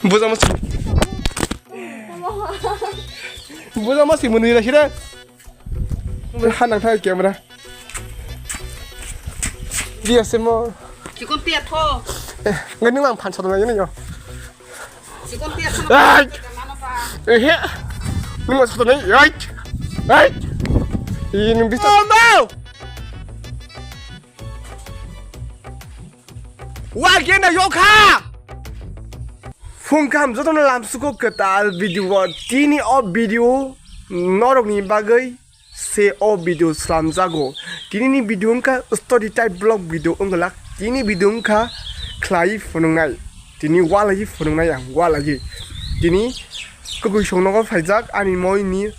Buza masih menira sih dah. Hanang thay kamera. Dia semua. Cikon tiat ho. Nggak nih mang pansat lagi nih yo. Cikon tiat Ah. mana pak? Ini masuk nih. Ini bisa. Oh mau. Wagena yoka. Fungkam jodoh dalam suku ketal video Tini video norok ni bagai se video selam jago. Tini ni video ka story type blog video ungalak. Tini video ka khyui funungai. Tini walaui funungai yang walaui. Tini kugui song nogo faijak ani moi ni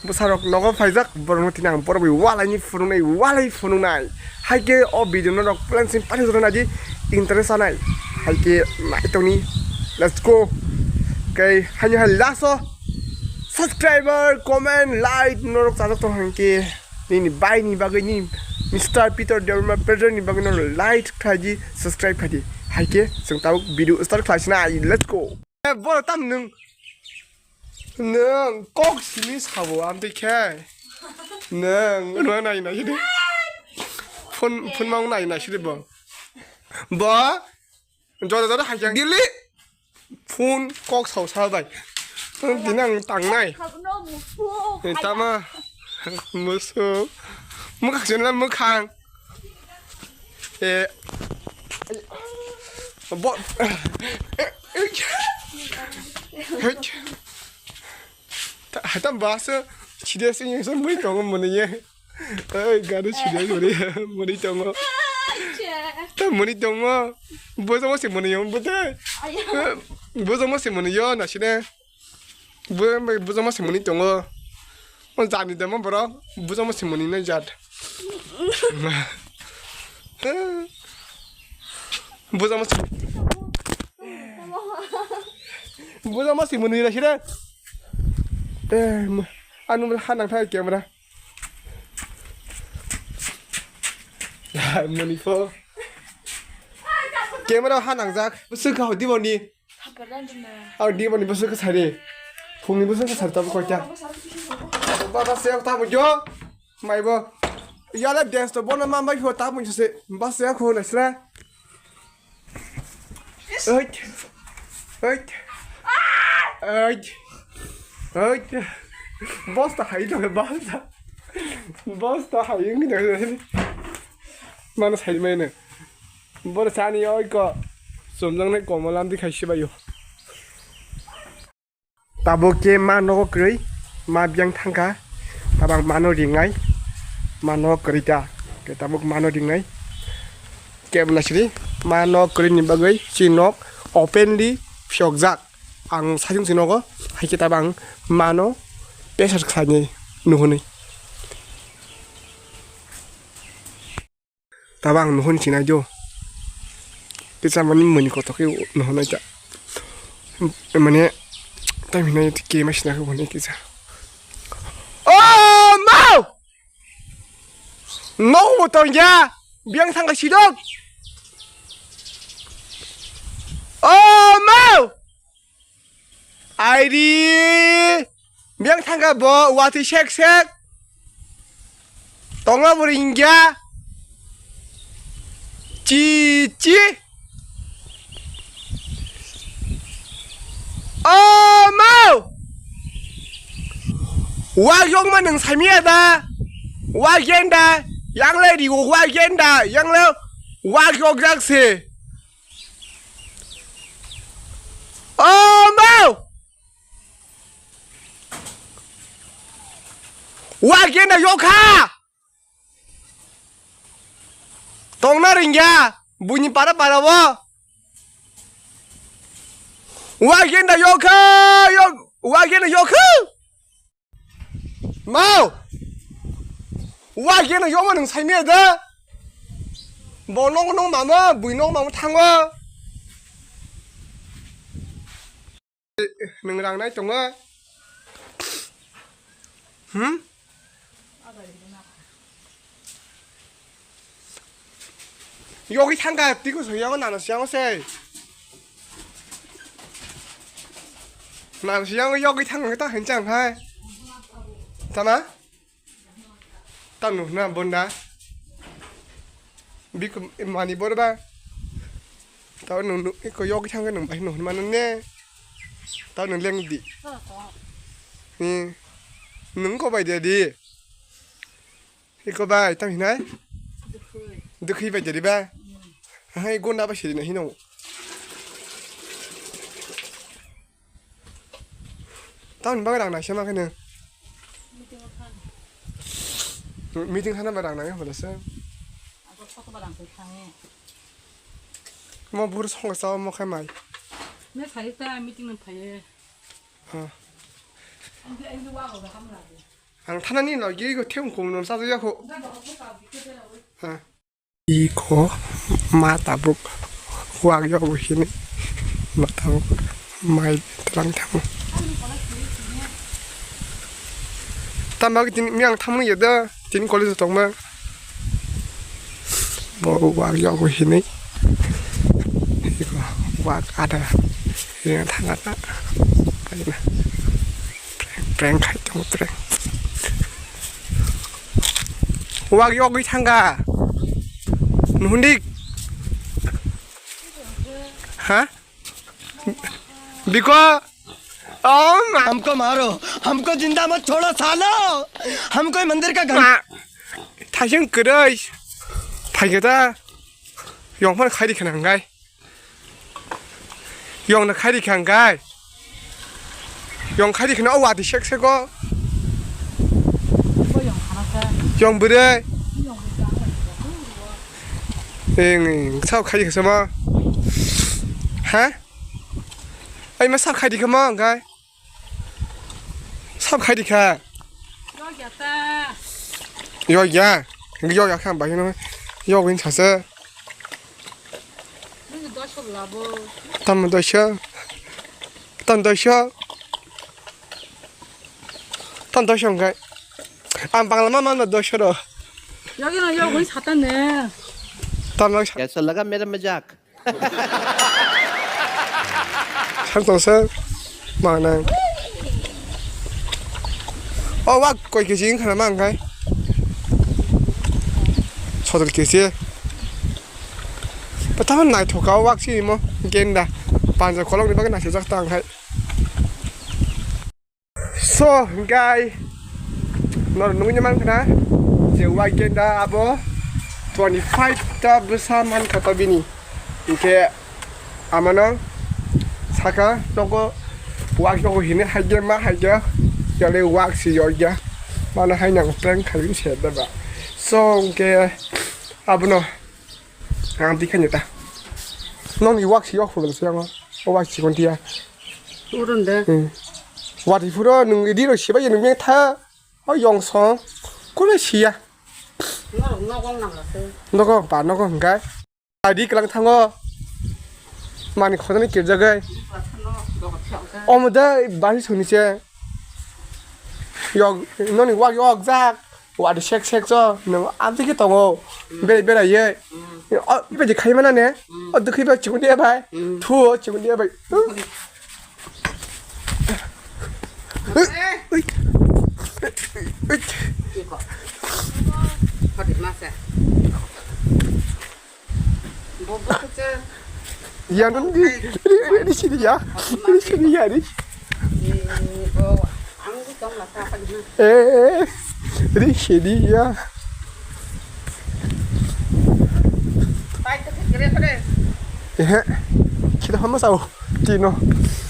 busarok nogo faijak borong tini ang borong walaui funungai. Haike video norok plan sim pani jodoh naji interest anai. Haike naitoni. Let's go. Okay, hanya laso subscriber, comment, like, norok sajak to hangke. Ni buy ni bagai ni Mr. Peter Derma Peter ni bagai norok like kaji subscribe kaji. Haike, sing tahu video start class na. Let's go. Bor tam nung kok sini sabo am deke. Nung nai sini. Phone mau nai sini bang. Ba, jodoh hajang dili. Phun cóc sầu sao vậy? Tí năng tặng này. Người ta mà mưa sương, mưa khạc trên là mưa khang. Bọn tạm bá sơ chỉ để sinh nhật mới trồng một này nhé. Ơi, gà đó chỉ để rồi đi, một đi trồng mà. Tạm một đi trồng mà. Bữa sau sẽ một này không bữa thế. Bữa giờ mới xem một nhớ nè, xin nè. Bữa giờ mới xem một nhớ ngơ. Con già đi đâm vào đó. Bữa giờ mới xem một nhớ giật. Bữa giờ mới xem một nhớ nè, xin nè. Anh muốn hát năng thay kiểu mà đây. Money for. Kiểu mà đâu hát năng giặc. Bữa xưa khảo đi vào đi. Đi mà đi bớt cái sao đi, phùng đi bớt cái sao tao coi chăng, ba xe tao một chỗ, mày bơ, giờ là dance tao bọn nó mang bao tao một chỗ ba xe khô này xem, boss tao hay rồi boss tao hay những cái này, mà nó hay mấy này, boss sao này ơi có. Somjang này còn mà làm thì khai sĩ bao nhiêu? Tabo ke mano kiri, ma biang thangka, tabang mano ringai, mano kerita, ke tabok mano ringai, ke belasiri, mano kiri ni bagai, sinok, openly, syokzak, ang sajung sinoko, hai kita bang mano, pesat kanya nuhuni, tabang nuhun sinajo. Kita mana meni kotak itu, noh aja. Mana, tapi mana itu game masih nak mana kita. Oh mau, no tau ya, biang tangga sidok. Oh mau, ID, biang tangga bo, wati shek. Tonga beringga, cici. Oh mau, wagyong mana samiada, wagenda, yang lady wagenda, yang le wagyong jaksi. Oh mau, wagenda yoka, tong naringya, bunyi para wo. Wagenda yoka, wagenda yoka. Mau, wagenda yoma nung sai mie da. Bonong nong mama, bui nong mama thangwa. Nung rang nai tonga. 여기 상가 뛰고 저기하고 나눠 시장을 세. nàng chỉ đang yo cái thằng người ta hình chẳng hay sao má tao nụ na bốn đá biết mà đi bốn ba tao nụ cái có yo cái thằng cái nụ bảy nụ mà nó nè tao nụ lên đi nè nứng có bài đi cái có bài tao hình đấy được khi bài đi ba hay con đã bắt xử này hino tao nhìn bao cái đằng này xem mà cái này meeting 하나 봐 đằng này không phải sao mà bữa xong sao mà khai mày 내 사이다 미팅은 파예. 안 타나니 너 이거 태운 공놈 싸주자고 이거 마타북 와가고 히네 마타북 마이 트랑탕 tamag tin miang thamni yada tin college tongma bo wa yo ko hini iko wa ada yang thangata paina preng khai tong preng wa yo ko thanga nunik ha biko हमको मारो हमको जिंदा मत छोड़ो सालो हमको मंदिर का 다시 그래 다이게다 영만 카이리 칸가이 영나 카이리 칸가이 영 카이리 칸 어와디 섹세고 영 부래 응 사업 카이리 가서마 하 아이 마 사업 카이리 가마 가이 사업 카이리 카 여기다. 여기야 이거 여기 한 방에 여기 차서 이거 넣어서 라보. 담도 쉬어 담도 쉬어 담도 쉬어 가이 안 방라만 더 쉬어 여기는 여기 샀다네. 담도 कैसा लगा मेरा मजाक 상도서 많아 와 거기 계신 하나만 가이 저들 계시 바탕은 나이 토가 왁시 뭐 겐다 반자 콜롱이 바가 나시 작당 하이 so guy 너는 누구냐만 그나 제 와이겐다 아버 25다 부사만 갔다 비니 이게 아마는 사가 저거 왁 저거 히네 하게마 하게 giờ lấy wax xì rồi chứ mà nó hay nhận plan khai lý sệt đó vậy so cái bên nó ăn tí cái gì ta nó đi wax xì wax phụ được sao không wax xì con tia 그런데. wax thì phụ đó đừng đi rồi xì bây giờ đừng nghe tha ở dòng sông có cái xì à nó không nằm là thế. nó có bạn nó có một cái ai đi cái thằng ngô mà này khó nó kiểu ra cái mà đây bán xuống đi chơi 여 너는 와 여자 와 섹섹 너 안티게 동어 베베라 예 이제 가이만 하네 어떻게 봐 지금 내 봐. 투어 지금 내 봐. 이거. 어디 마세. 뭐 먹지? 야 너는 이 시리야. 이 시리야 니. 이거 아무것도 좀 나타 가지고. 에. 이 시리야. 그래. 예. 기도 한번 싸우. 디노.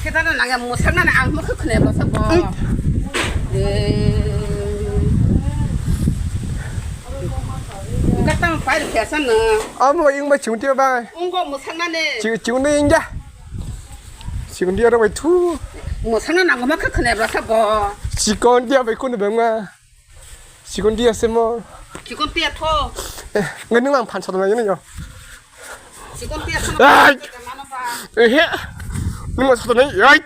계단은 나가 뭐 상난에 안 먹고 그네 봐서 뭐. 이거 딱 빨리 해서는 뭐 이거 뭐 지금 뛰어 봐. 온거 뭐 상난에 지금 내 인자. 지금 뛰어라 왜 투. 뭐 상난 안 먹고 그네 봐서 뭐. 지금 뛰어 왜 코는 병마. 지금 뛰었어 뭐. 지금 뛰어 토. ngân pan sọt này nhá nhở 지금 뛰어 토. 에 nhưng mà sọt này ấy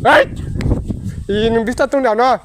ấy 이는 비슷한 동 나나